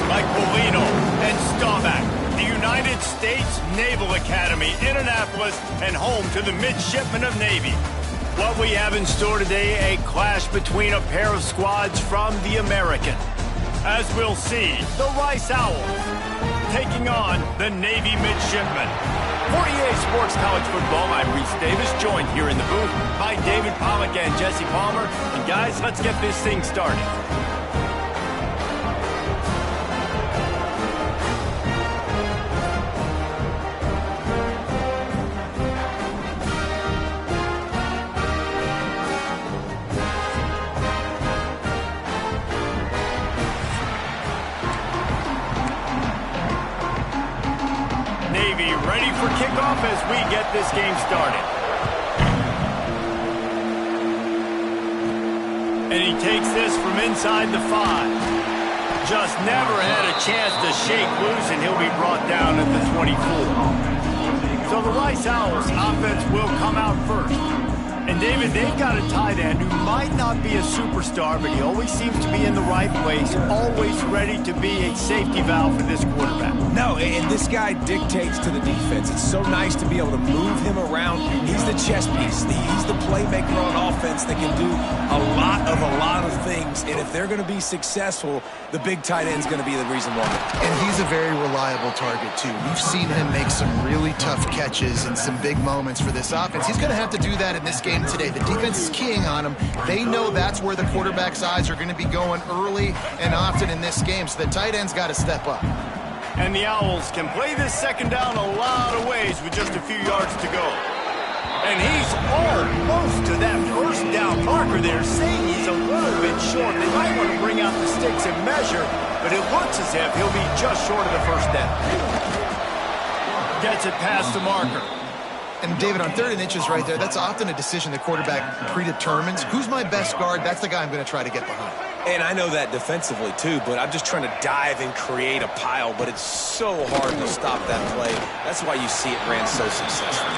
like Polino and Staubach. The United States Naval Academy in Annapolis and home to the Midshipmen of Navy. What we have in store today, a clash between a pair of squads from the American. As we'll see, the Rice Owls taking on the Navy Midshipmen. 48 Sports College Football, I'm Reese Davis, joined here in the booth by David Pollack and Jesse Palmer. And guys, let's get this thing started. Ready for kickoff as we get this game started. And he takes this from inside the 5. Just never had a chance to shake loose, and he'll be brought down at the 24. So the Rice Owls offense will come out first. And David, they've got a tight end who might not be a superstar, but he always seems to be in the right place, always ready to be a safety valve for this quarterback. No, and this guy dictates to the defense. It's so nice to be able to move him around. He's the chess piece. He's the playmaker on offense that can do a lot of things. And if they're going to be successful, the big tight end's going to be the reason why. And he's a very reliable target, too. We've seen him make some really tough catches and some big moments for this offense. He's going to have to do that in this game today. The defense is keying on him. They know that's where the quarterback's eyes are going to be going early and often in this game, so the tight end's got to step up. And the Owls can play this second down a lot of ways with just a few yards to go. And he's almost to that first down marker there, saying he's a little bit short. They might want to bring out the sticks and measure, but it looks as if he'll be just short of the first down. Gets it past the marker. And David, on 3rd and inches right there, that's often a decision the quarterback predetermines. Who's my best guard? That's the guy I'm going to try to get behind. And I know that defensively, too, but I'm just trying to dive and create a pile, but it's so hard to stop that play. That's why you see it ran so successfully.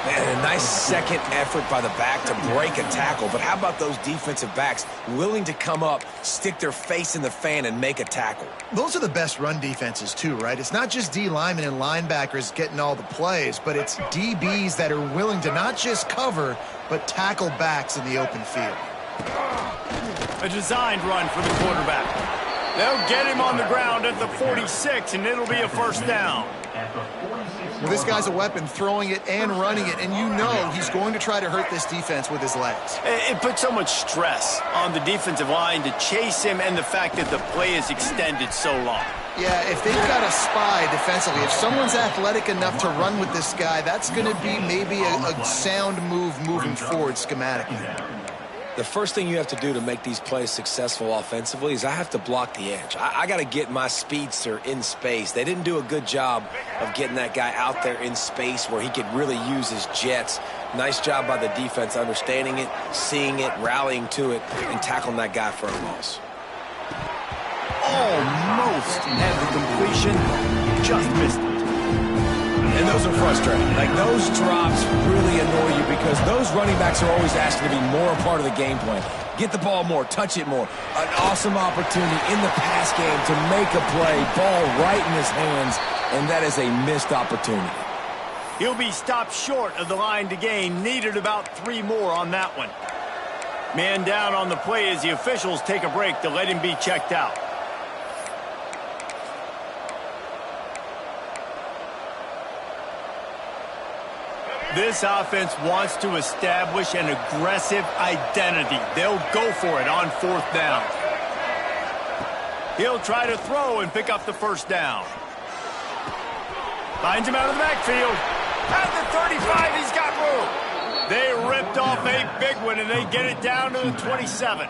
Man, a nice second effort by the back to break a tackle, but how about those defensive backs willing to come up, stick their face in the fan, and make a tackle? Those are the best run defenses, too, right? It's not just D linemen and linebackers getting all the plays, but it's DBs that are willing to not just cover, but tackle backs in the open field. A designed run for the quarterback. They'll get him on the ground at the 46, and it'll be a first down. Well, this guy's a weapon, throwing it and running it, and you know he's going to try to hurt this defense with his legs. It puts so much stress on the defensive line to chase him and the fact that the play is extended so long. Yeah, if they've got a spy defensively, if someone's athletic enough to run with this guy, that's going to be maybe a sound move moving forward schematically. The first thing you have to do to make these plays successful offensively is I have to block the edge. I got to get my speedster in space. They didn't do a good job of getting that guy out there in space where he could really use his jets. Nice job by the defense understanding it, seeing it, rallying to it, and tackling that guy for a loss. Almost had the completion, just missed it. And those are frustrating. Like, those drops really annoy you because those running backs are always asking to be more a part of the game plan. Get the ball more, touch it more. An awesome opportunity in the pass game to make a play, ball right in his hands, and that is a missed opportunity. He'll be stopped short of the line to gain. Needed about 3 more on that one. Man down on the play as the officials take a break to let him be checked out. This offense wants to establish an aggressive identity. They'll go for it on 4th down. He'll try to throw and pick up the first down. Finds him out of the backfield. At the 35, he's got room. They ripped off a big one, and they get it down to the 27.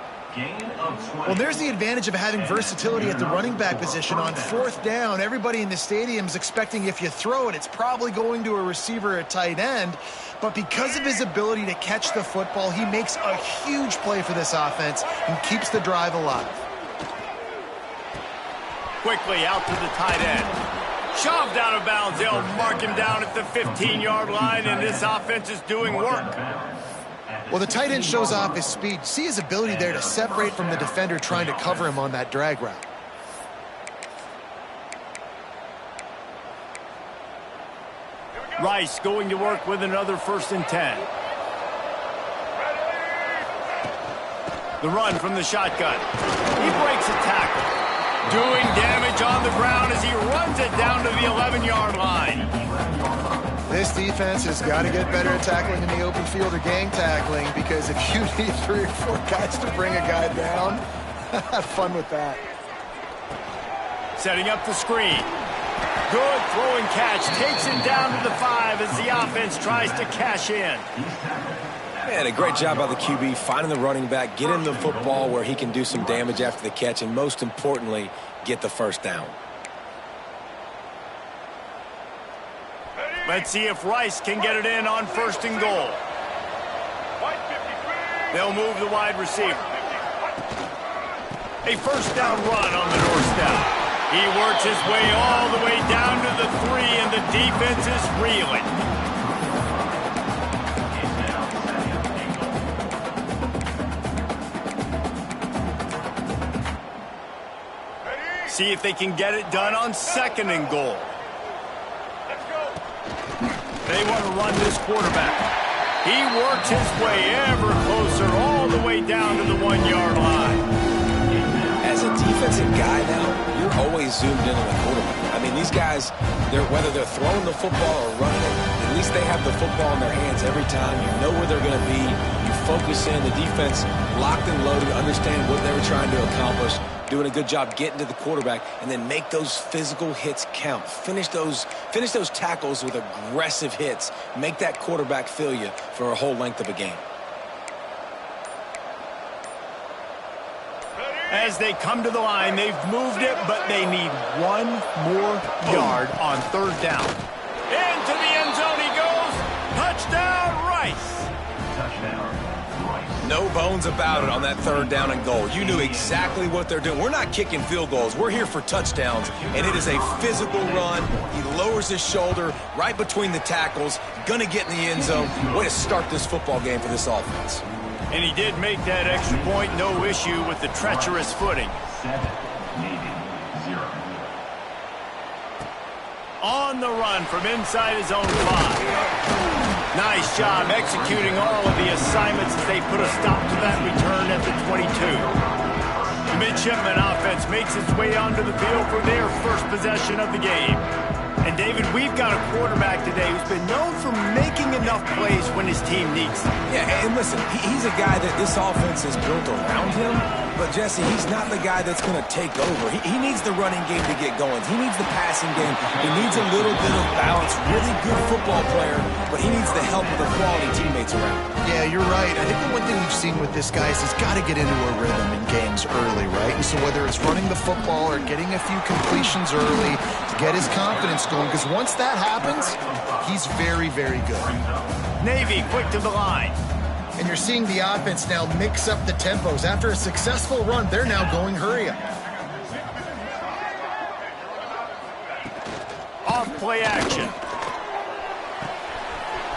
Well, there's the advantage of having versatility at the running back position. On 4th down, everybody in the stadium is expecting if you throw it, it's probably going to a receiver at tight end. But because of his ability to catch the football, he makes a huge play for this offense and keeps the drive alive. Quickly out to the tight end. Shoved out of bounds. They'll mark him down at the 15-yard line, and this offense is doing work. Well, the tight end shows off his speed. See his ability there to separate from the defender trying to cover him on that drag route. Rice going to work with another 1st and 10. The run from the shotgun. He breaks a tackle. Doing damage on the ground as he runs it down to the 11-yard line. This defense has got to get better at tackling in the open field or gang tackling, because if you need 3 or 4 guys to bring a guy down, have fun with that. Setting up the screen. Good throwing catch. Takes it down to the 5 as the offense tries to cash in. Man, a great job by the QB finding the running back, getting the football where he can do some damage after the catch, and most importantly, get the 1st down. Let's see if Rice can get it in on 1st and goal. They'll move the wide receiver. A 1st down run on the doorstep. He works his way all the way down to the 3, and the defense is reeling. See if they can get it done on 2nd and goal. They want to run this quarterback. He works his way ever closer all the way down to the 1-yard line. As a defensive guy now, you're always zoomed in on the quarterback. I mean, these guys, whether they're throwing the football or running it, at least they have the football in their hands every time. You know where they're going to be. You focus in. The defense locked and loaded, understand what they were trying to accomplish, doing a good job getting to the quarterback, and then make those physical hits count. Finish those tackles with aggressive hits. Make that quarterback feel you for a whole length of a game. As they come to the line, they've moved it, but they need 1 more yard on 3rd down. Into the end zone he goes. Touchdown, Rice. No bones about it on that 3rd down and goal. You knew exactly what they're doing. We're not kicking field goals. We're here for touchdowns, and it is a physical run. He lowers his shoulder right between the tackles, going to get in the end zone. Way to start this football game for this offense. And he did make that extra point, no issue with the treacherous footing. 7, Navy, 0. On the run from inside his own 5. Nice job executing all of the assignments as they put a stop to that return at the 22. The midshipman offense makes its way onto the field for their 1st possession of the game. And, David, we've got a quarterback today who's been known for making enough plays when his team needs them. Yeah, and listen, he's a guy that this offense is built around him. But, Jesse, he's not the guy that's going to take over. He needs the running game to get going. He needs the passing game. He needs a little bit of balance. Really good football player, but he needs the help of the quality teammates around him. Yeah, you're right. I think the one thing we've seen with this guy is he's got to get into a rhythm in games early, right? And so whether it's running the football or getting a few completions early to get his confidence going, because once that happens, he's very, very good. Navy quick to the line. And you're seeing the offense now mix up the tempos. After a successful run, they're now going hurry up. Off play action.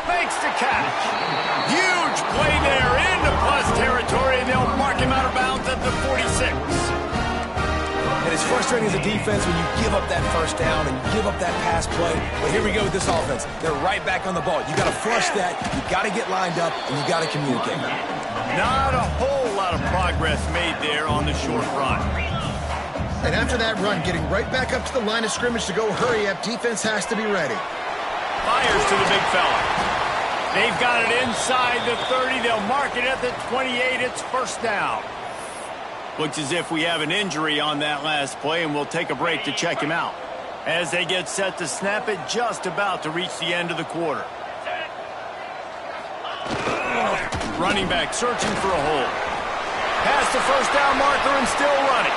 Makes the catch. Huge play there into plus territory, and they'll mark him out of bounds at the 46. And it's frustrating as a defense when you give up that 1st down and you give up that pass play. But here we go with this offense. They're right back on the ball. You got to flush that. You got to get lined up, and you got to communicate. Not a whole lot of progress made there on the short run. And after that run, getting right back up to the line of scrimmage to go hurry up, defense has to be ready. Fires to the big fella. They've got it inside the 30. They'll mark it at the 28. It's 1st down. Looks as if we have an injury on that last play, and we'll take a break to check him out. As they get set to snap it, just about to reach the end of the quarter. Running back searching for a hole. Past the 1st down marker and still running.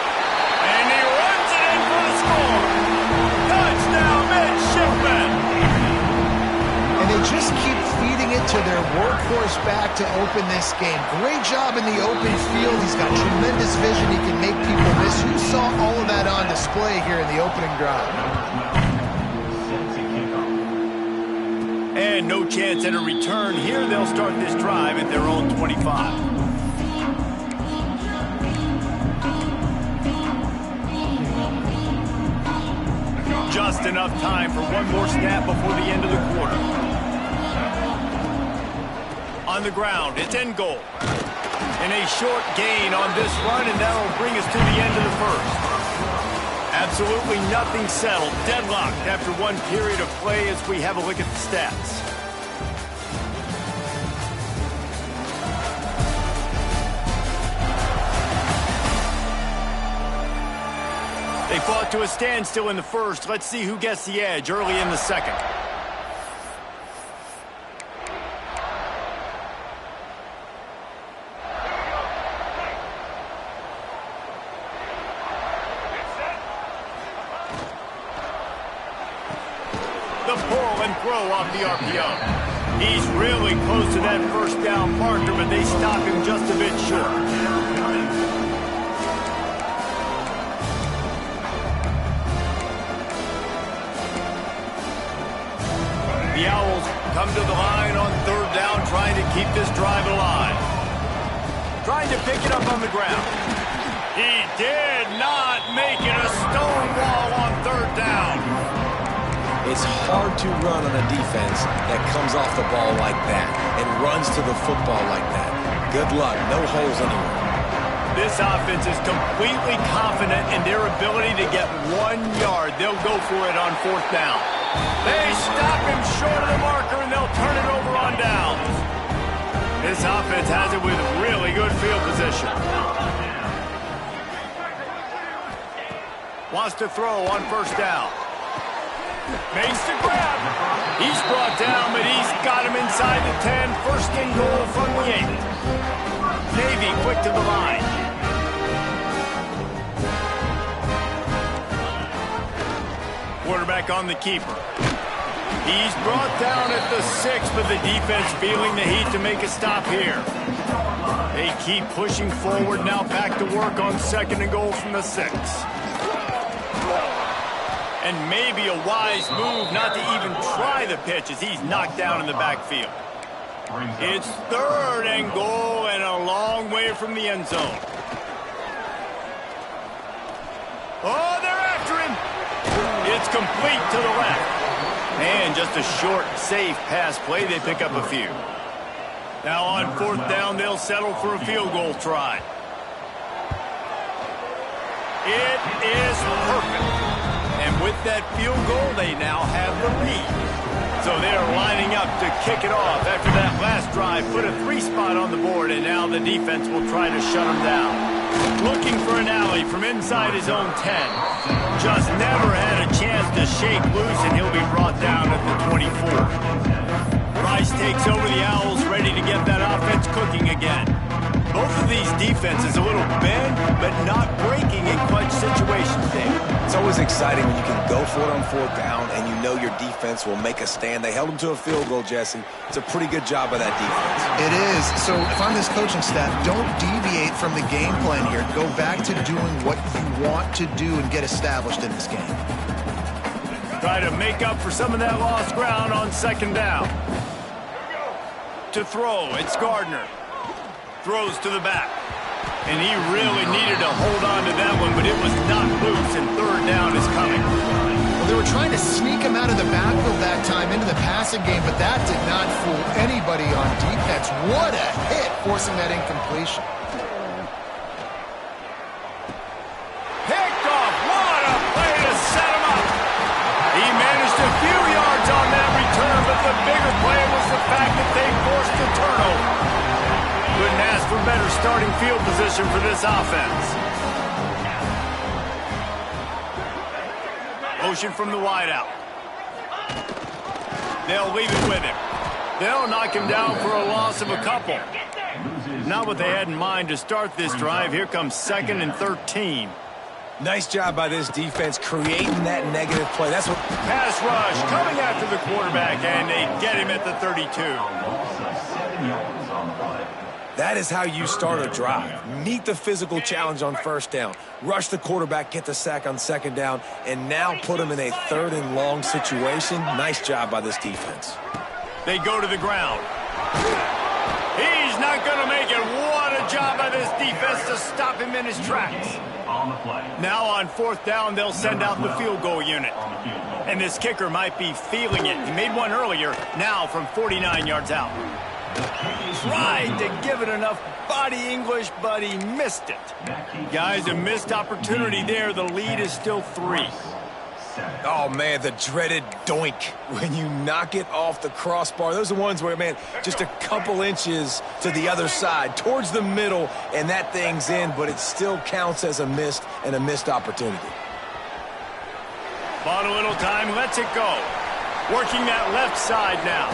And he runs it in for the score. Touchdown, midshipman. And they just keep feeding it to their workhorse back to open this game. Great job in the open field. He's got tremendous vision. He can make people miss. You saw all of that on display here in the opening drive. And no chance at a return here. They'll start this drive at their own 25. just enough time for one more snap before the end of the quarter. On the ground, it's end goal. And a short gain on this run, and that'll bring us to the end of the first. Absolutely nothing settled. Deadlocked after one period of play as we have a look at the stats. They fought to a standstill in the first. Let's see who gets the edge early in the second. The pull and throw off the RPO. He's really close to that first down marker, but they stop him just a bit short. The Owls come to the line on third down, trying to keep this drive alive. Trying to pick it up on the ground. He did not make it a stonewall on third down. It's hard to run on a defense that comes off the ball like that and runs to the football like that. Good luck. No holes anywhere. This offense is completely confident in their ability to get 1 yard. They'll go for it on fourth down. They stop him short of the marker, and they'll turn it over on downs. This offense has it with really good field position. Wants to throw on first down. Makes the grab. He's brought down, but he's got him inside the 10. First and goal from the 8. Navy quick to the line. Quarterback on the keeper. He's brought down at the 6, but the defense feeling the heat to make a stop here. They keep pushing forward, now back to work on second and goal from the 6. And maybe a wise move not to even try the pitch as he's knocked down in the backfield. It's third and goal and a long way from the end zone. Oh, they're after him. It's complete to the left. And just a short, safe pass play. They pick up a few. Now on fourth down, they'll settle for a field goal try. It is perfect. And with that field goal, they now have the lead. So they're lining up to kick it off after that last drive. Put a 3 spot on the board, and now the defense will try to shut them down. Looking for an alley from inside his own 10. Just never had a chance to shake loose, and he'll be brought down at the 24. Rice takes over the Owls, ready to get that offense cooking again. Both of these defenses a little bend, but not breaking in clutch situations, Dave. It's always exciting when you can go for it on fourth down and you know your defense will make a stand. They held him to a field goal, Jesse. It's a pretty good job by that defense. It is. So if I'm this coaching staff, don't deviate from the game plan here. Go back to doing what you want to do and get established in this game. Try to make up for some of that lost ground on second down. To throw, it's Gardner. Throws to the back. And he really needed to hold on to that one, but it was not loose, and third down is coming. Well, they were trying to sneak him out of the backfield that time into the passing game, but that did not fool anybody on defense. What a hit, forcing that incompletion. Picked off. What a play to set him up. He managed a few yards on that return, but the bigger play was the fact that they forced the turnover. Couldn't ask for better starting field position for this offense. Motion from the wideout. They'll leave it with him. They'll knock him down for a loss of a couple. Not what they had in mind to start this drive. Here comes 2nd and 13. Nice job by this defense creating that negative play. That's what. Pass rush coming after the quarterback, and they get him at the 32. That is how you start a drive. Meet the physical challenge on first down. Rush the quarterback, get the sack on second down, and now put him in a 3rd and long situation. Nice job by this defense. They go to the ground. He's not going to make it. What a job by this defense to stop him in his tracks. On the play. Now on 4th down, they'll send out the field goal unit. And this kicker might be feeling it. He made one earlier, now from 49 yards out. Tried to give it enough body English, but he missed it. Guys, a missed opportunity there. The lead is still 3. Oh, man, the dreaded doink when you knock it off the crossbar. Those are the ones where, man, just a couple inches to the other side, towards the middle, and that thing's in, but it still counts as a missed opportunity. Bought a little time, lets it go. Working that left side now.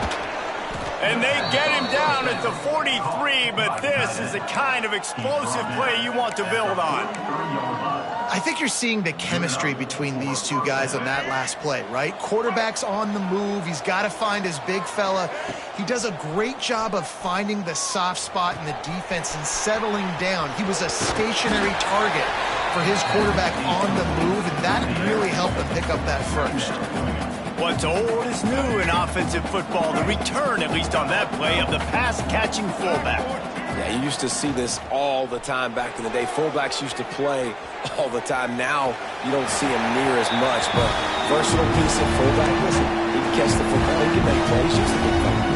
And they get him down at the 43, but this is the kind of explosive play you want to build on. I think you're seeing the chemistry between these two guys on that last play, right? Quarterback's on the move. He's got to find his big fella. He does a great job of finding the soft spot in the defense and settling down. He was a stationary target for his quarterback on the move, and that really helped him pick up that first. What's old is new in offensive football. The return, at least on that play, of the pass-catching fullback. Yeah, you used to see this all the time back in the day. Fullbacks used to play all the time. Now you don't see him near as much, but versatile piece of fullback. Listen, he can catch the football. He can make plays. He's the big fella.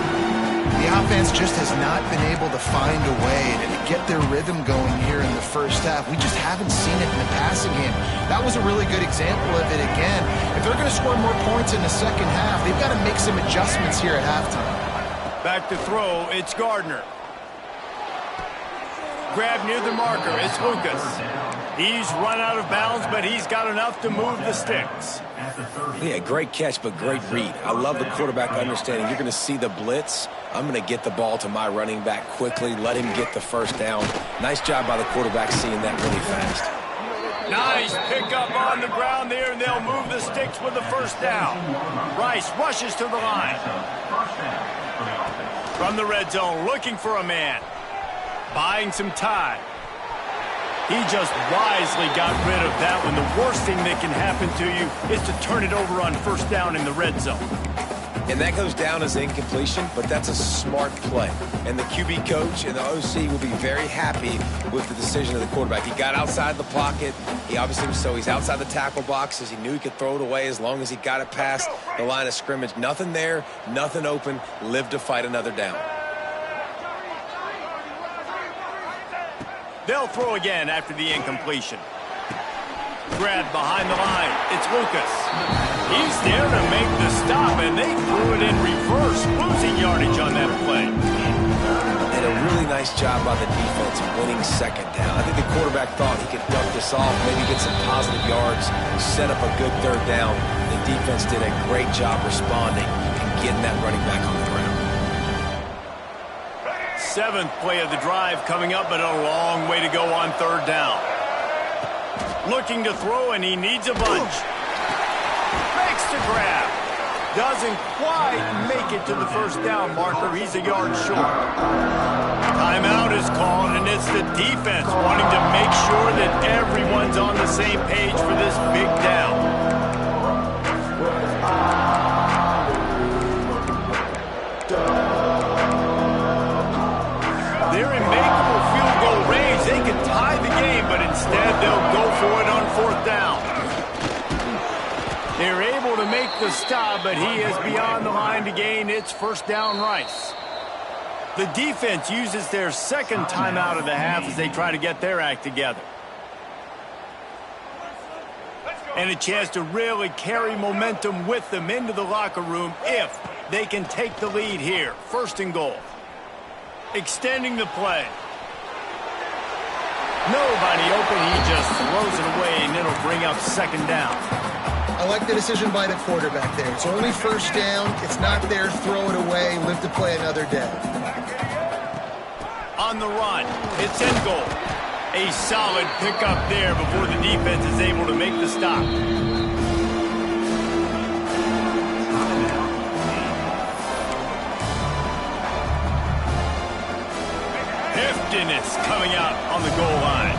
The offense just has not been able to find a way to get their rhythm going here in the first half. We just haven't seen it in the passing game. That was a really good example of it again. If they're going to score more points in the second half, they've got to make some adjustments here at halftime. Back to throw, it's Gardner. Grab near the marker, it's Lucas. He's run out of bounds, but he's got enough to move the sticks. Yeah, great catch, but great read. I love the quarterback understanding. You're going to see the blitz. I'm going to get the ball to my running back quickly, let him get the first down. Nice job by the quarterback seeing that really fast. Nice pickup on the ground there, and they'll move the sticks with the first down. Rice rushes to the line. From the red zone, looking for a man. Buying some time. He just wisely got rid of that one. The worst thing that can happen to you is to turn it over on first down in the red zone. And that goes down as incompletion, but that's a smart play. And the QB coach and the OC will be very happy with the decision of the quarterback. He got outside the pocket. He obviously was he's outside the tackle boxes. He knew he could throw it away as long as he got it past the line of scrimmage. Nothing there, nothing open. Live to fight another down. They'll throw again after the incompletion. Grab behind the line. It's Lucas. He's there to make the stop, and they threw it in reverse, losing yardage on that play. And a really nice job by the defense winning second down. I think the quarterback thought he could duck this off, maybe get some positive yards, set up a good third down. The defense did a great job responding and getting that running back on the ground. 7th play of the drive coming up, but a long way to go on third down. Looking to throw, and he needs a bunch. Makes the grab. Doesn't quite make it to the first down marker. He's a yard short. Timeout is called, and it's the defense wanting to make sure that everyone's on the same page for this big down. They're in makeable field goal range. They could tie the game, but instead they'll go for it on fourth down. They're able to make the stop, but he is beyond the line to gain. It's first down Rice. The defense uses their second timeout of the half as they try to get their act together. And a chance to really carry momentum with them into the locker room if they can take the lead here. First and goal. Extending the play. Nobody open. He just throws it away, and it'll bring up second down. I like the decision by the quarterback there. It's only first down. It's not there. Throw it away. Live to play another day. On the run. It's in goal. A solid pickup there before the defense is able to make the stop. Heftiness coming out on the goal line.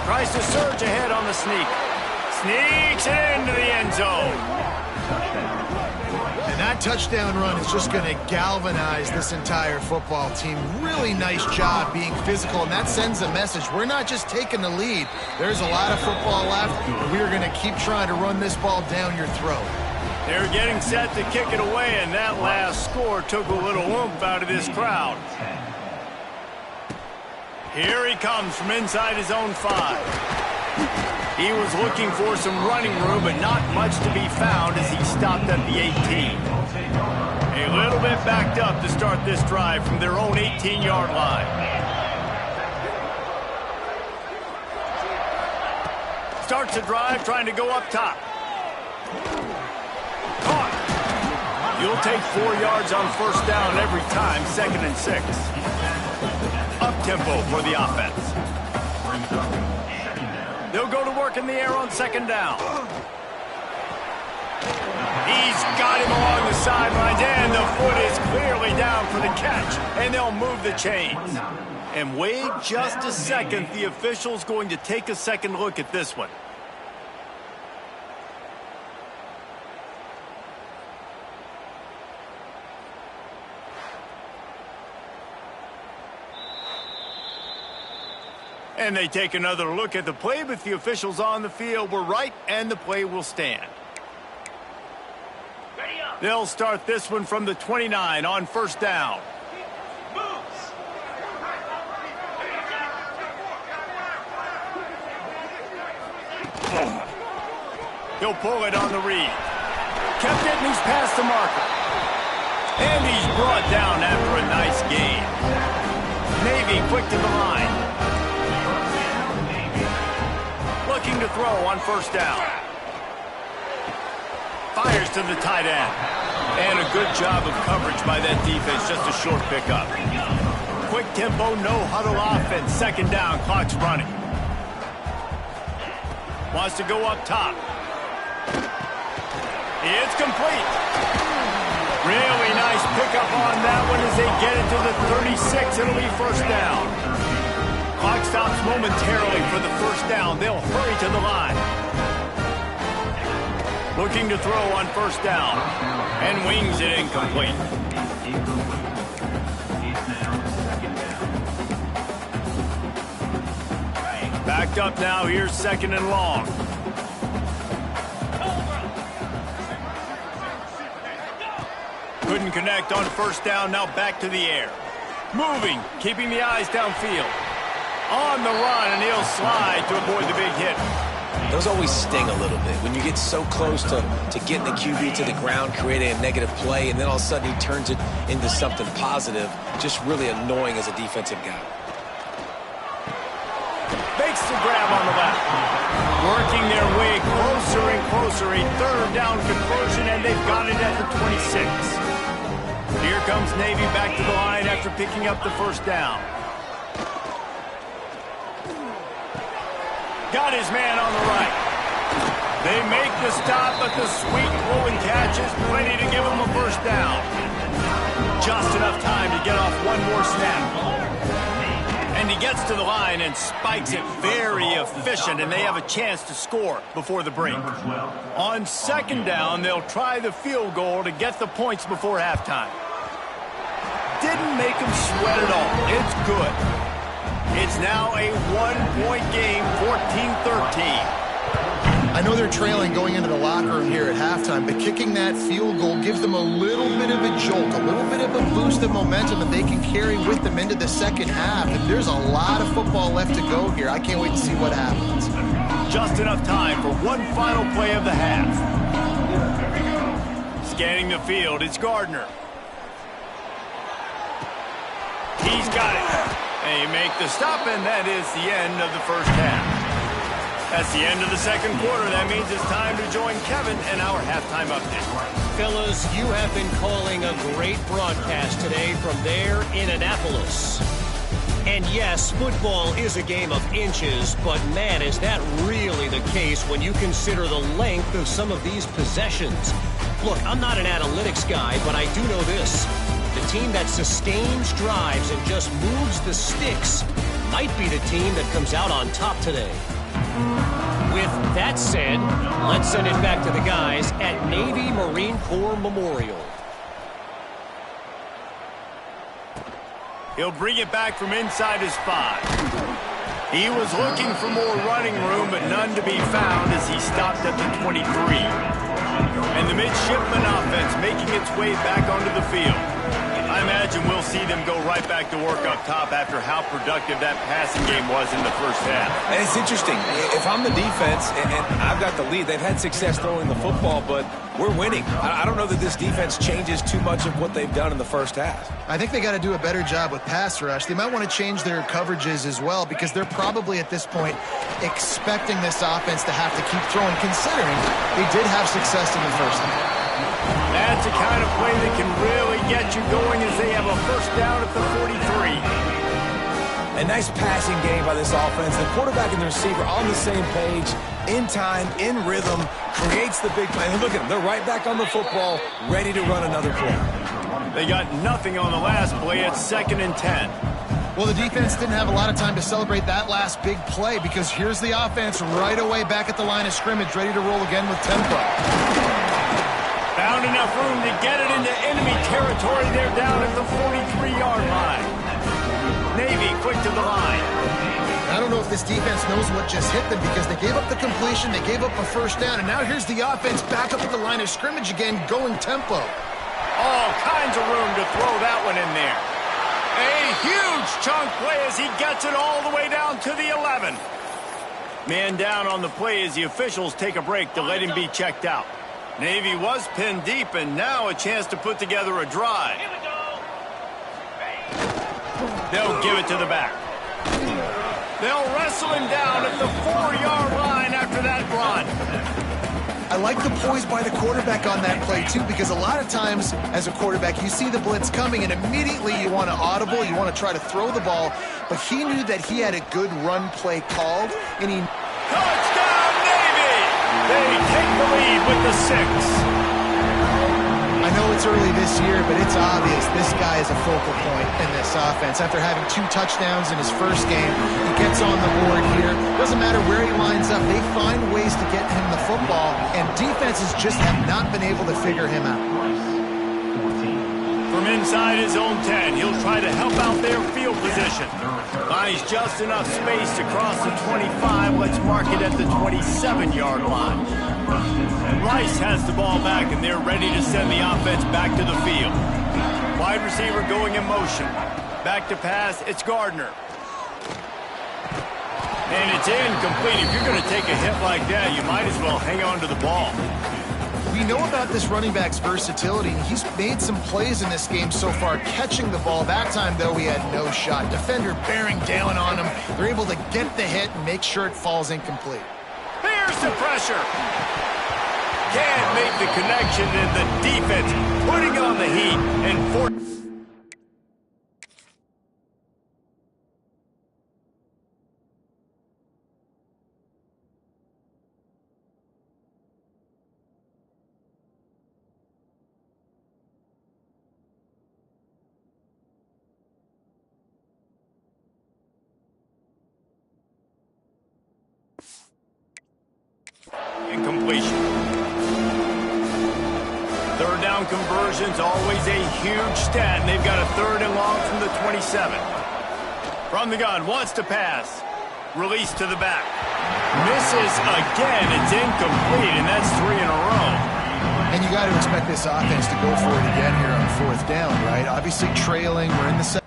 Tries to surge ahead on the sneak. Sneaks it into the end zone. And that touchdown run is just going to galvanize this entire football team. Really nice job being physical, and that sends a message. We're not just taking the lead. There's a lot of football left, and we are going to keep trying to run this ball down your throat. They're getting set to kick it away, and that last score took a little oomph out of this crowd. Here he comes from inside his own 5. He was looking for some running room, but not much to be found as he stopped at the 18. A little bit backed up to start this drive from their own 18-yard line. Starts the drive trying to go up top. Caught. You'll take 4 yards on first down every time, 2nd and 6. Up-tempo for the offense. They'll go to work in the air on 2nd down. He's got him along the sidelines, and the foot is clearly down for the catch, and they'll move the chains. And wait just a second, the official's going to take a second look at this one. And they take another look at the play, but the officials on the field were right, and the play will stand. They'll start this one from the 29 on first down. He'll pull it on the read. Kept it, and he's past the marker. And he's brought down after a nice gain. Navy quick to the line. Looking to throw on first down. Fires to the tight end. And a good job of coverage by that defense, just a short pickup. Quick tempo, no huddle offense. 2nd down, clock's running. Wants to go up top. It's complete. Really nice pickup on that one as they get it to the 36. It'll be first down. Clock stops momentarily for the first down. They'll hurry to the line. Looking to throw on first down. And wings it incomplete. Backed up now. Here's 2nd and long. Couldn't connect on first down. Now back to the air. Moving. Keeping the eyes downfield. On the run, and he'll slide to avoid the big hit. Those always sting a little bit. When you get so close to getting the QB to the ground, creating a negative play, and then all of a sudden he turns it into something positive, just really annoying as a defensive guy. Makes the grab on the left. Working their way closer and closer. A 3rd down conversion, and they've got it at the 26. Here comes Navy back to the line after picking up the first down. Got his man on the right. They make the stop, but the sweet throw and catch is plenty to give him a first down. Just enough time to get off one more snap. And he gets to the line and spikes it very efficient, and they have a chance to score before the break. On 2nd down, they'll try the field goal to get the points before halftime. Didn't make him sweat at all. It's good. It's now a 1-point game, 14-13. I know they're trailing going into the locker room here at halftime, but kicking that field goal gives them a little bit of a jolt, a little bit of a boost of momentum that they can carry with them into the second half. And there's a lot of football left to go here. I can't wait to see what happens. Just enough time for one final play of the half. Scanning the field, it's Gardner. He's got it. They make the stop, and that is the end of the first half. That's the end of the second quarter. That means it's time to join Kevin and our halftime update. Fellas, you have been calling a great broadcast today from there in Annapolis. And yes, football is a game of inches, but man, is that really the case when you consider the length of some of these possessions. Look, I'm not an analytics guy, but I do know this. The team that sustains drives and just moves the sticks might be the team that comes out on top today. With that said, let's send it back to the guys at Navy Marine Corps Memorial. He'll bring it back from inside his 5. He was looking for more running room, but none to be found as he stopped at the 23. And the midshipman offense making its way back onto the field. I imagine we'll see them go right back to work up top after how productive that passing game was in the first half. And it's interesting. If I'm the defense and I've got the lead, they've had success throwing the football, but we're winning. I don't know that this defense changes too much of what they've done in the first half. I think they got to do a better job with pass rush. They might want to change their coverages as well because they're probably at this point expecting this offense to have to keep throwing, considering they did have success in the first half. That's the kind of play that can really get you going as they have a first down at the 43. A nice passing game by this offense. The quarterback and the receiver on the same page, in time, in rhythm, creates the big play. And look at them. They're right back on the football, ready to run another play. They got nothing on the last play. It's 2nd and 10. Well, the defense didn't have a lot of time to celebrate that last big play because here's the offense right away back at the line of scrimmage, ready to roll again with tempo. Found enough room to get it into enemy territory. They're down at the 43-yard line. Navy quick to the line. I don't know if this defense knows what just hit them because they gave up the completion, they gave up a first down, and now here's the offense back up at the line of scrimmage again, going tempo. All kinds of room to throw that one in there. A huge chunk play as he gets it all the way down to the 11. Man down on the play as the officials take a break to let him be checked out. Navy was pinned deep, and now a chance to put together a drive. They'll give it to the back. They'll wrestle him down at the 4-yard line after that run. I like the poise by the quarterback on that play, too, because a lot of times as a quarterback, you see the blitz coming, and immediately you want to audible, you want to try to throw the ball, but he knew that he had a good run play called, and he... Touchdown, Navy! They take the lead with the 6. I know it's early this year, but it's obvious this guy is a focal point in this offense. After having 2 touchdowns in his first game, he gets on the board here. Doesn't matter where he lines up, they find ways to get him the football, and defenses just have not been able to figure him out. From inside his own 10, he'll try to help out their field position. Finds just enough space to cross the 25. Let's mark it at the 27-yard line. Rice has the ball back, and they're ready to send the offense back to the field. Wide receiver going in motion. Back to pass, it's Gardner. And it's incomplete. If you're going to take a hit like that, you might as well hang on to the ball. We know about this running back's versatility. He's made some plays in this game so far, catching the ball. That time, though, he had no shot. Defender bearing down on him. They're able to get the hit and make sure it falls incomplete. Here's the pressure. Can't make the connection, and the defense putting on the heat and incompletion. Third down conversions, always a huge stat, and they've got a 3rd and long from the 27. From the gun, wants to pass. Release to the back. Misses again. It's incomplete, and that's 3 in a row. And you got to expect this offense to go for it again here on 4th down, right? Obviously trailing. We're in the second.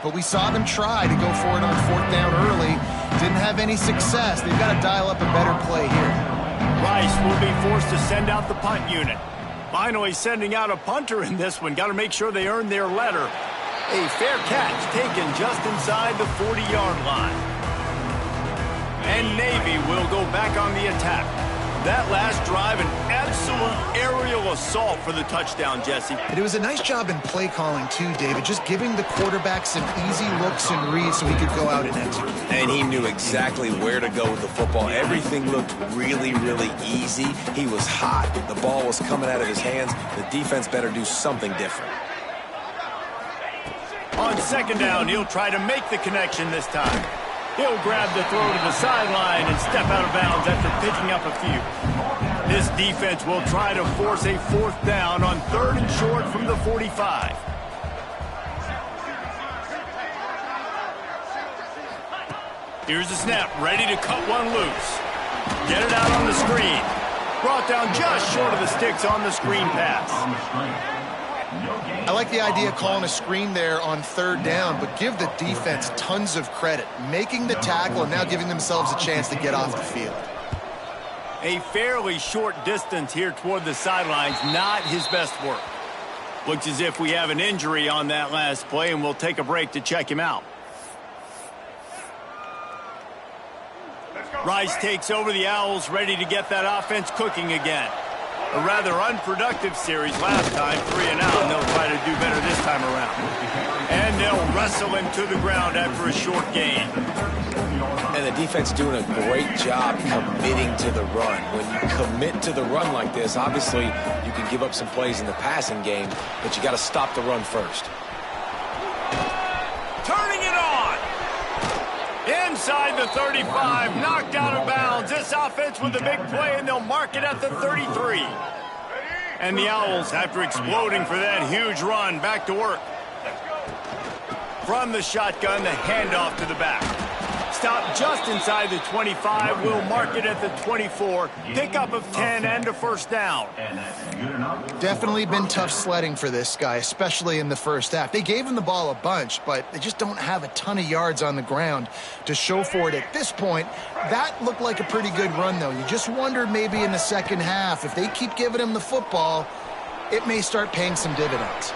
But we saw them try to go for it on 4th down early. Didn't have any success. They've got to dial up a better play here. Rice will be forced to send out the punt unit. Finally sending out a punter in this one. Got to make sure they earn their letter. A fair catch taken just inside the 40-yard line. And Navy will go back on the attack. That last drive, an absolute aerial assault for the touchdown, Jesse. And it was a nice job in play calling too, David, just giving the quarterback some easy looks and reads so he could go out and execute. And he knew exactly where to go with the football. Everything looked really, really easy. He was hot. The ball was coming out of his hands. The defense better do something different. On second down, he'll try to make the connection this time. He'll grab the throw to the sideline and step out of bounds after picking up a few. This defense will try to force a fourth down on 3rd and short from the 45. Here's the snap, ready to cut one loose. Get it out on the screen. Brought down just short of the sticks on the screen pass. I like the idea of calling a screen there on 3rd down, but give the defense tons of credit, making the tackle and now giving themselves a chance to get off the field. A fairly short distance here toward the sidelines, not his best work. Looks as if we have an injury on that last play, and we'll take a break to check him out. Rice takes over the Owls, ready to get that offense cooking again. A rather unproductive series last time, 3 and out, and they'll try to do better this time around. And they'll wrestle him to the ground after a short gain. And the defense doing a great job committing to the run. When you commit to the run like this, obviously you can give up some plays in the passing game, but you got to stop the run first. Turning it on! Inside the 35, knocked out of bounds. This offense with a big play, and they'll mark it at the 33. And the Owls, after exploding for that huge run, back to work. From the shotgun, the handoff to the back. Stop just inside the 25. We'll mark it at the 24. Pickup of 10 and a first down. Definitely been tough sledding for this guy, especially in the first half. They gave him the ball a bunch, but they just don't have a ton of yards on the ground to show for it at this point. That looked like a pretty good run, though. You just wondered maybe in the second half, if they keep giving him the football, it may start paying some dividends.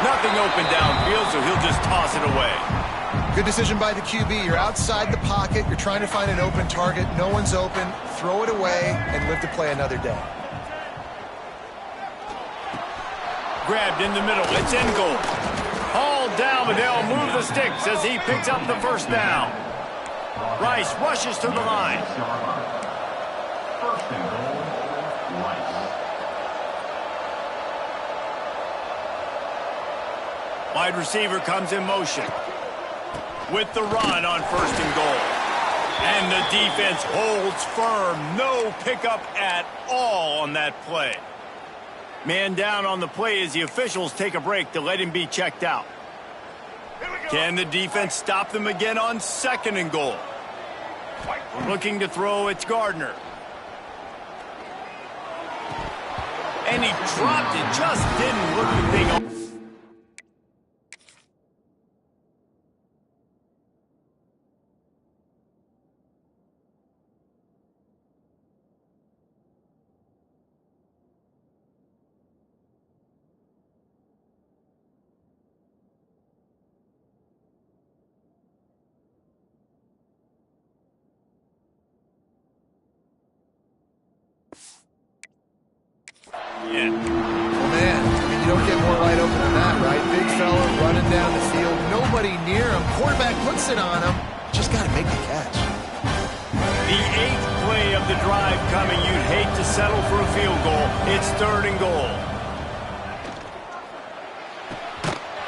Nothing open downfield, so he'll just toss it away. Good decision by the QB. You're outside the pocket. You're trying to find an open target. No one's open. Throw it away and live to play another day. Grabbed in the middle. It's in goal. Hauled down, but they'll move the sticks as he picks up the first down. Rice rushes to the line. First and goal, Rice. Wide receiver comes in motion with the run on 1st and goal. And the defense holds firm. No pickup at all on that play. Man down on the play as the officials take a break to let him be checked out. Can the defense stop them again on 2nd and goal? Looking to throw, it's Gardner. And he dropped it, just didn't look the thing over. Yeah. Well, man, I mean, you don't get more wide open than that, right? Big fella running down the field, nobody near him. Quarterback puts it on him. Just got to make the catch. The 8th play of the drive coming. You'd hate to settle for a field goal. It's 3rd and goal.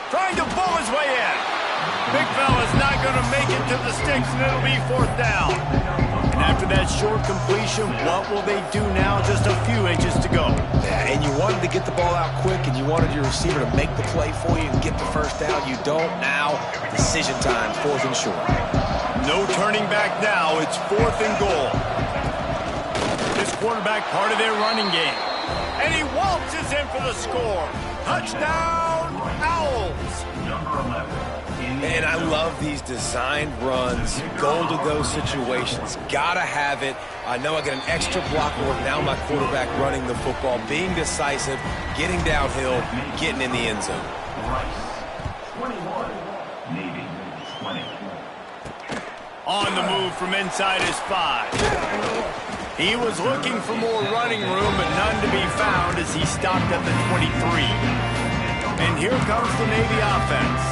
Trying to bull his way in. Big fella's not going to make it to the sticks, and it'll be 4th down. And after that short completion, what will they do now? Just a few inches to go. Yeah, and you wanted to get the ball out quick, and you wanted your receiver to make the play for you and get the first down. You don't now. Decision time, 4th and short. No turning back now. It's 4th and goal. This quarterback part of their running game. And he waltzes in for the score. Touchdown, Owls. Number 11. And I love these designed runs, goal-to-go situations. Gotta have it. I know I get an extra block work. Now my quarterback running the football, being decisive, getting downhill, getting in the end zone. Rice. 21. Navy. 20. On the move from inside his 5. He was looking for more running room, but none to be found as he stopped at the 23. And here comes the Navy offense.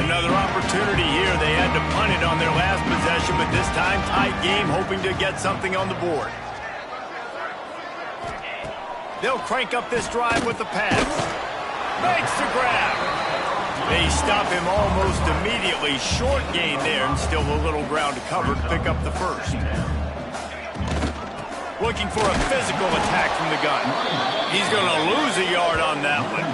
Another opportunity here. They had to punt it on their last possession, but this time tight game, hoping to get something on the board. They'll crank up this drive with the pass. Makes the grab. They stop him almost immediately. Short gain there, and still a little ground to cover to pick up the first. Looking for a physical attack from the gun. He's going to lose a yard on that one.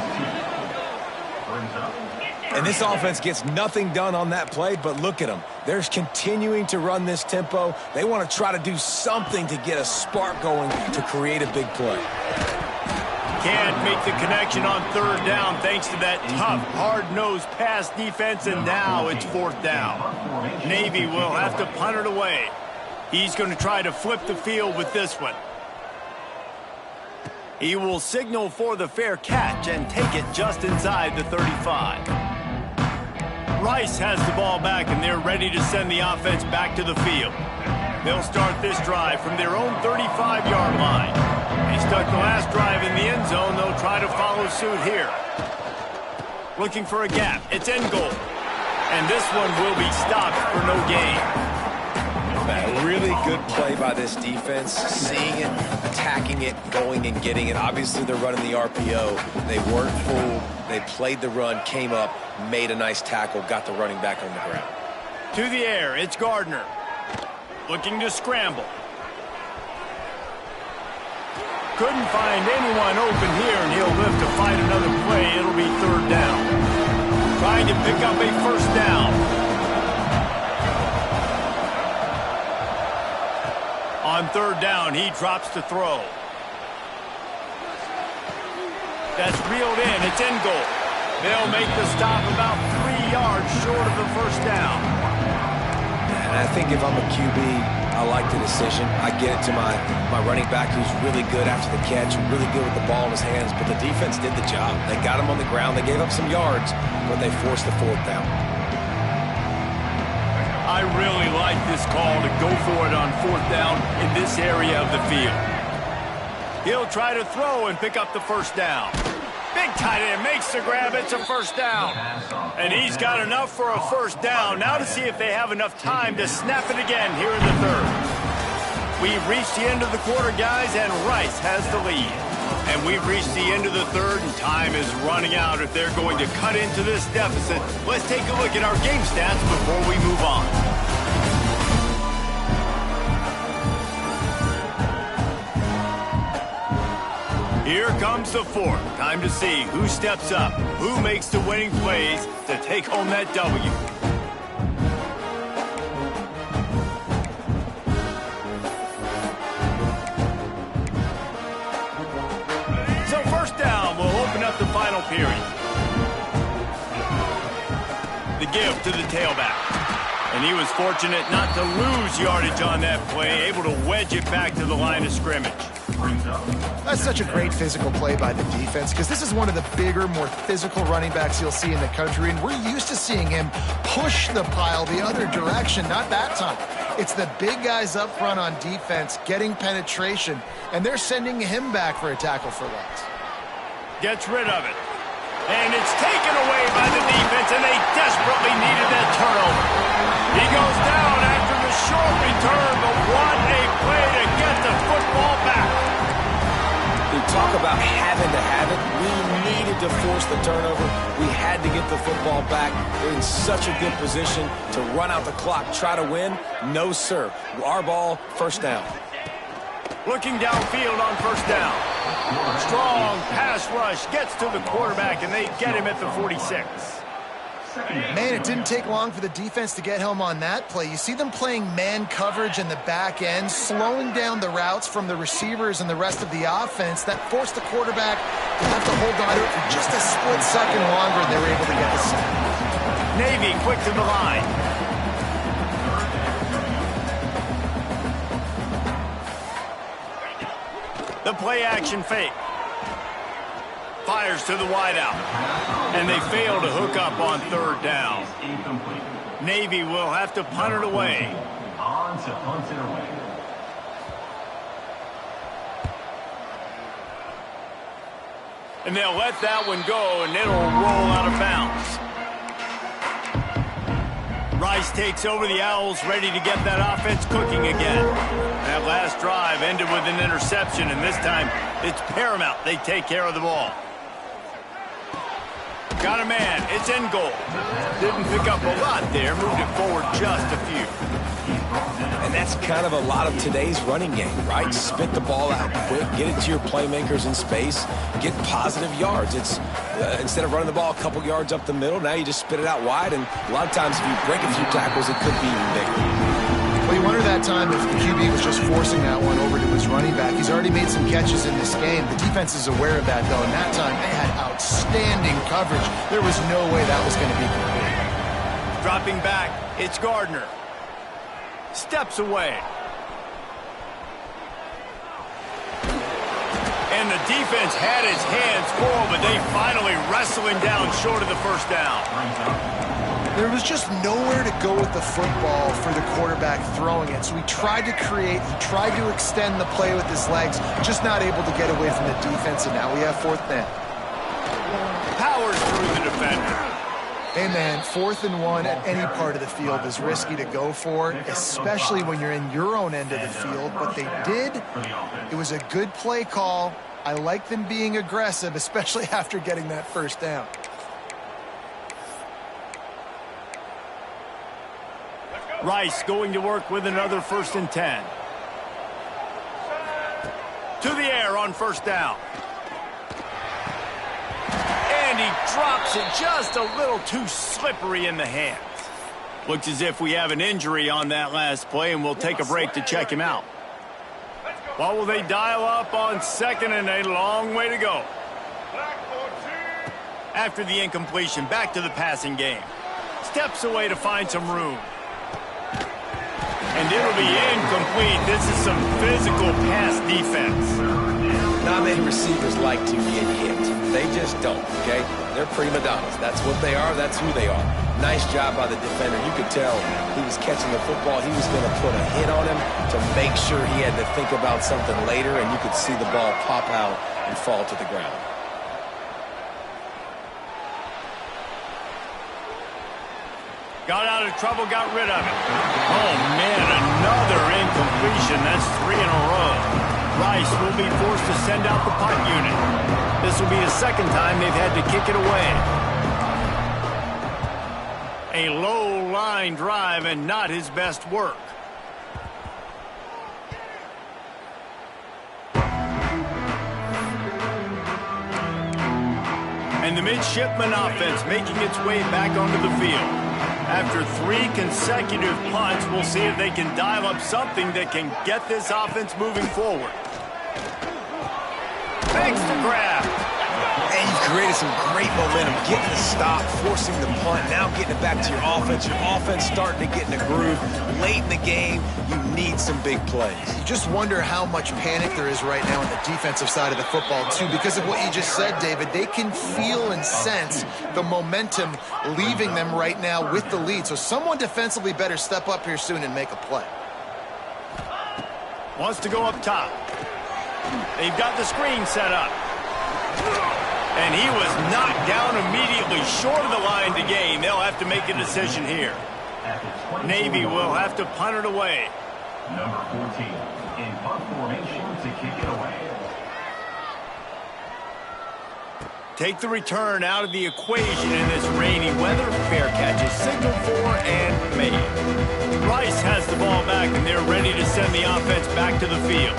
And this offense gets nothing done on that play, but look at them. They're continuing to run this tempo. They want to try to do something to get a spark going to create a big play. Can't make the connection on third down thanks to that tough, hard-nosed pass defense, and now it's fourth down. Navy will have to punt it away. He's going to try to flip the field with this one. He will signal for the fair catch and take it just inside the 35. Rice has the ball back, and they're ready to send the offense back to the field. They'll start this drive from their own 35-yard line. They stuck the last drive in the end zone. They'll try to follow suit here. Looking for a gap. It's end goal. And this one will be stopped for no gain. A really good play by this defense, seeing it, attacking it, going and getting it. Obviously, they're running the RPO. They weren't fooled. They played the run, came up, made a nice tackle, got the running back on the ground. To the air, it's Gardner. Looking to scramble. Couldn't find anyone open here, and he'll live to fight another play. It'll be third down. Trying to pick up a first down. On third down, he drops to throw. That's reeled in. It's in goal. They'll make the stop about 3 yards short of the first down. And I think if I'm a QB, I like the decision. I get it to my running back who's really good after the catch, really good with the ball in his hands, but the defense did the job. They got him on the ground. They gave up some yards, but they forced the fourth down. I really like this call to go for it on fourth down in this area of the field. He'll try to throw and pick up the first down. Big tight end makes the grab. It's a first down. And he's got enough for a first down. Now to see if they have enough time to snap it again here in the third. We've reached the end of the quarter, guys, and Rice has the lead. And we've reached the end of the third, and time is running out if they're going to cut into this deficit. Let's take a look at our game stats before we move on. Here comes the fourth. Time to see who steps up, who makes the winning plays to take home that W. So first down will open up the final period. The give to the tailback. And he was fortunate not to lose yardage on that play, able to wedge it back to the line of scrimmage. That's such a great physical play by the defense because this is one of the bigger, more physical running backs you'll see in the country, and we're used to seeing him push the pile the other direction, not that time. It's the big guys up front on defense getting penetration, and they're sending him back for a tackle for loss. Gets rid of it. And it's taken away by the defense, and they desperately needed that turnover. He goes down after the short return, but what a play to get the football back. We talk about having to have it. We needed to force the turnover. We had to get the football back. They're in such a good position to run out the clock, try to win. No, sir. Our ball, first down. Looking downfield on first down. Strong pass rush gets to the quarterback, and they get him at the 46. Man, it didn't take long for the defense to get home on that play. You see them playing man coverage in the back end, slowing down the routes from the receivers and the rest of the offense. That forced the quarterback to have to hold on to it for just a split second longer, and they were able to get the sack. Navy quick to the line. The play action fake. Fires to the wideout. And they fail to hook up on third down. Navy will have to punt it away. And they'll let that one go, and it'll roll out of bounds. Rice takes over the Owls, ready to get that offense cooking again. That last drive ended with an interception, and this time it's paramount they take care of the ball. Got a man. It's in goal. Didn't pick up a lot there. Moved it forward just a few. And that's kind of a lot of today's running game, right? Spit the ball out quick, get it to your playmakers in space, get positive yards. It's instead of running the ball a couple yards up the middle, now you just spit it out wide, and a lot of times if you break a few tackles, it could be even bigger. Well, you wonder that time if the QB was just forcing that one over to his running back. He's already made some catches in this game. The defense is aware of that, though, and that time they had outstanding coverage. There was no way that was going to be complete. Dropping back, it's Gardner. Steps away. And the defense had its hands full, but they finally wrestle him down short of the first down. There was just nowhere to go with the football for the quarterback throwing it. So he tried to create, he tried to extend the play with his legs, just not able to get away from the defense, and now we have fourth down. Powers through the defender. Hey, man, 4th and 1 at any part of the field is risky to go for, especially when you're in your own end of the field. But they did. It was a good play call. I like them being aggressive, especially after getting that first down. Rice going to work with another 1st and 10. To the air on first down. And he drops it just a little too slippery in the hands. Looks as if we have an injury on that last play, and we'll take a break to check him out. What will they dial up on 2nd and a long way to go? After the incompletion, back to the passing game. Steps away to find some room. And it'll be incomplete. This is some physical pass defense. Not many receivers like to get hit. They just don't, okay? They're prima donnas. That's what they are. That's who they are. Nice job by the defender. You could tell he was catching the football. He was going to put a hit on him to make sure he had to think about something later, and you could see the ball pop out and fall to the ground. Got out of trouble, got rid of it. Oh, man, another incompletion. That's 3 in a row. Rice will be forced to send out the punt unit. This will be the 2nd time they've had to kick it away. A low-line drive and not his best work. And the midshipman offense making its way back onto the field. After 3 consecutive punts, we'll see if they can dial up something that can get this offense moving forward. Thanks to Kraft. And you've created some great momentum, getting the stop, forcing the punt, now getting it back to your offense. Your offense starting to get in a groove. Late in the game, you need some big plays. You just wonder how much panic there is right now on the defensive side of the football, too, because of what you just said, David. They can feel and sense the momentum leaving them right now with the lead. So someone defensively better step up here soon and make a play. Wants to go up top. They've got the screen set up. And he was knocked down immediately short of the line to gain. They'll have to make a decision here. Navy will have to punt it away. Number 14 in punt formation to kick it away. Take the return out of the equation in this rainy weather. Fair catch is signaled for and made. Rice has the ball back, and they're ready to send the offense back to the field.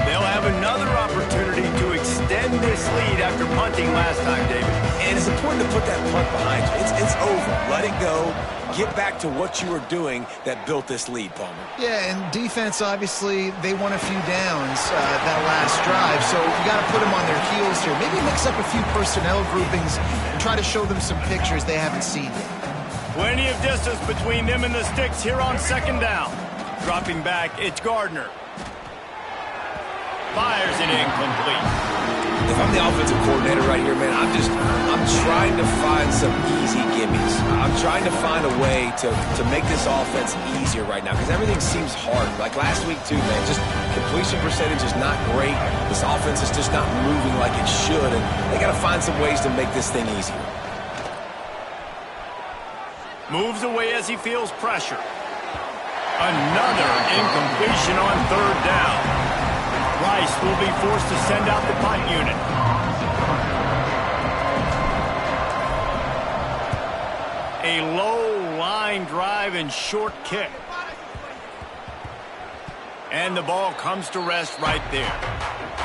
They'll have another opportunity to extend this lead after punting last time, David. And it's important to put that punt behind you. It's over. Let it go. Get back to what you were doing that built this lead, Palmer. Yeah, and defense, obviously, they won a few downs that last drive, so you got to put them on their heels here. Maybe mix up a few personnel groupings and try to show them some pictures they haven't seen yet. Plenty of distance between them and the sticks here on 2nd down. Dropping back, it's Gardner. Fires it incomplete. if I'm the offensive coordinator right here, man, I'm trying to find some easy gimmies. I'm trying to find a way to make this offense easier right now because everything seems hard. Like last week too, man, just completion percentage is not great. This offense is just not moving like it should, and they got to find some ways to make this thing easier. Moves away as he feels pressure. Another incompletion on third down. Rice will be forced to send out the punt unit. A low line drive and short kick. And the ball comes to rest right there.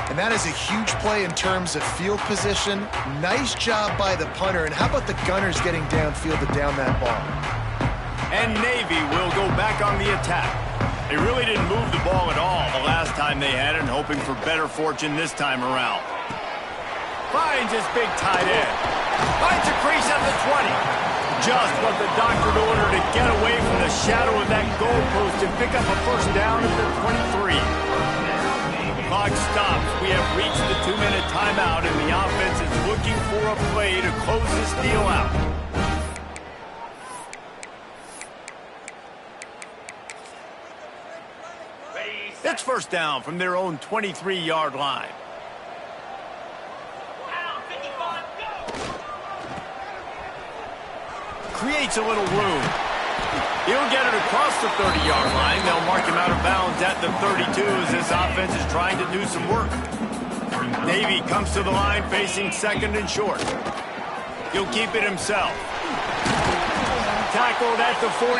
And that is a huge play in terms of field position. Nice job by the punter. And how about the Gunners getting downfield to down that ball? And Navy will go back on the attack. They really didn't move the ball at all the last time they had it, and hoping for better fortune this time around. Finds his big tight end. Finds a crease at the 20. Just what the doctor ordered to get away from the shadow of that goalpost and pick up a first down at the 23. Clock stops. We have reached the 2-minute timeout, and the offense is looking for a play to close this deal out. It's first down from their own 23-yard line. Creates a little room. He'll get it across the 30-yard line. They'll mark him out of bounds at the 32 as this offense is trying to do some work. Navy comes to the line facing second and short. He'll keep it himself. Tackled at the 43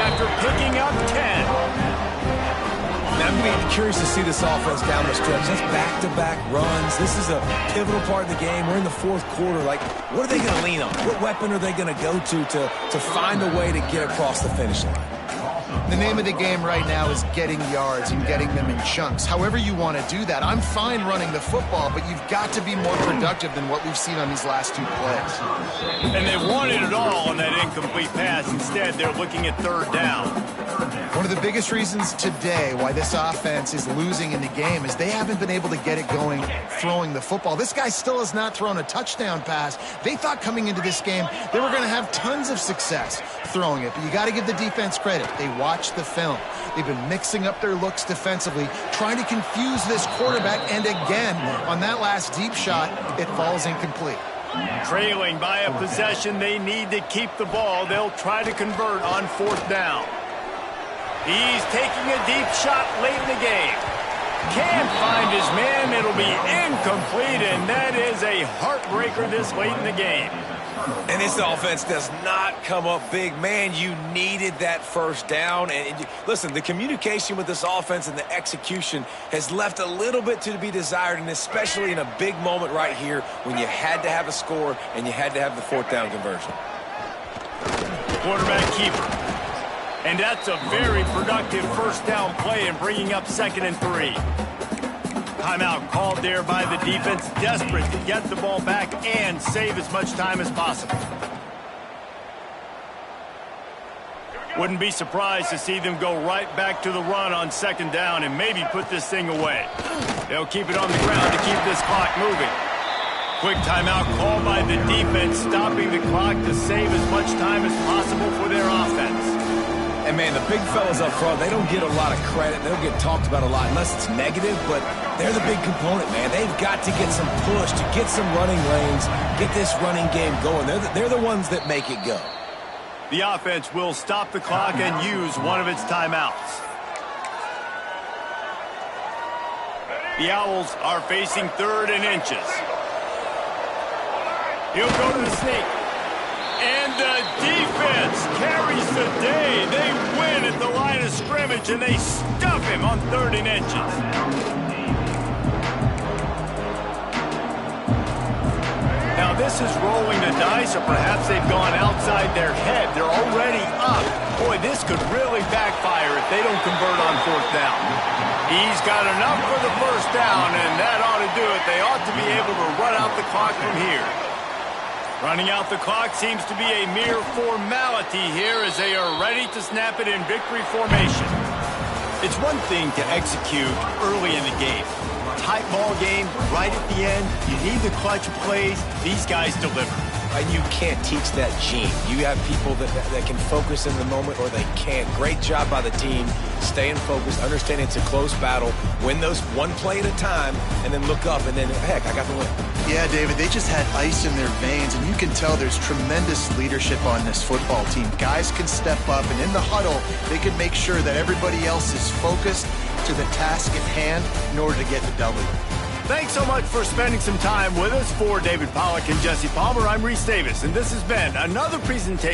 after picking up 10. I'm going to be curious to see this offense down the stretch. That's back-to-back runs. This is a pivotal part of the game. We're in the fourth quarter. Like, what are they going to lean on? What weapon are they going to go to find a way to get across the finish line? The name of the game right now is getting yards and getting them in chunks. However you want to do that. I'm fine running the football, but you've got to be more productive than what we've seen on these last two plays. And they wanted it all on that incomplete pass. Instead, they're looking at third down. One of the biggest reasons today why this offense is losing in the game is they haven't been able to get it going throwing the football. This guy still has not thrown a touchdown pass. They thought coming into this game they were going to have tons of success throwing it, but you got to give the defense credit. They watched the film. They've been mixing up their looks defensively, trying to confuse this quarterback, and again, on that last deep shot, it falls incomplete. Trailing by a possession, they need to keep the ball. They'll try to convert on fourth down. He's taking a deep shot late in the game. Can't find his man. It'll be incomplete, and that is a heartbreaker this late in the game. And this offense does not come up big. Man, you needed that first down. And listen, the communication with this offense and the execution has left a little bit to be desired, and especially in a big moment right here when you had to have a score and you had to have the fourth down conversion. Quarterback keeper. And that's a very productive first down play in bringing up 2nd and 3. Timeout called there by the defense, desperate to get the ball back and save as much time as possible. Wouldn't be surprised to see them go right back to the run on 2nd down and maybe put this thing away. They'll keep it on the ground to keep this clock moving. Quick timeout called by the defense, stopping the clock to save as much time as possible for their offense. And, man, the big fellas up front, they don't get a lot of credit. They don't get talked about a lot unless it's negative, but they're the big component, man. They've got to get some push, to get some running lanes, get this running game going. They're the ones that make it go. The offense will stop the clock and use one of its timeouts. The Owls are facing 3rd and inches. He'll go to the sneak. And the defense carries the day. They win at the line of scrimmage, and they stuff him on 3rd and inches. Now, this is rolling the dice, or perhaps they've gone outside their head. They're already up. Boy, this could really backfire if they don't convert on 4th down. He's got enough for the first down, and that ought to do it. They ought to be able to run out the clock from here. Running out the clock seems to be a mere formality here as they are ready to snap it in victory formation. It's one thing to execute early in the game, tight ball game right at the end. You need the clutch plays. These guys deliver. And you can't teach that gene. You have people that can focus in the moment or they can't. Great job by the team, staying focused, understanding it's a close battle, win those one play at a time, and then look up, and then, heck, I got the win. Yeah, David, they just had ice in their veins, and you can tell there's tremendous leadership on this football team. Guys can step up, and in the huddle, they can make sure that everybody else is focused to the task at hand in order to get the W. Thanks so much for spending some time with us. For David Pollack and Jesse Palmer, I'm Reese Davis, and this has been another presentation